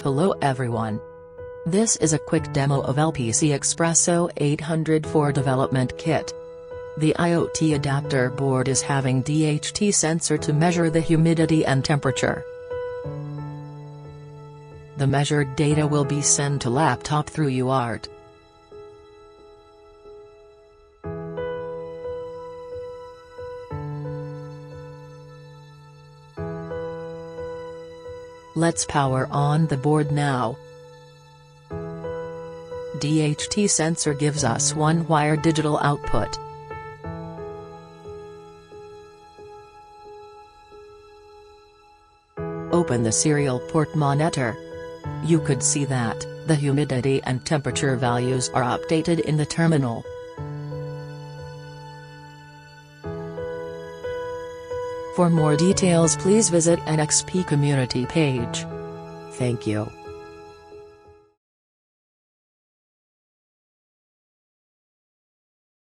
Hello everyone. This is a quick demo of LPC Xpresso804 development kit. The IoT adapter board is having DHT sensor to measure the humidity and temperature. The measured data will be sent to laptop through UART. Let's power on the board now. DHT sensor gives us one-wire digital output. Open the serial port monitor. You could see that the humidity and temperature values are updated in the terminal. For more details, please visit NXP community page. Thank you.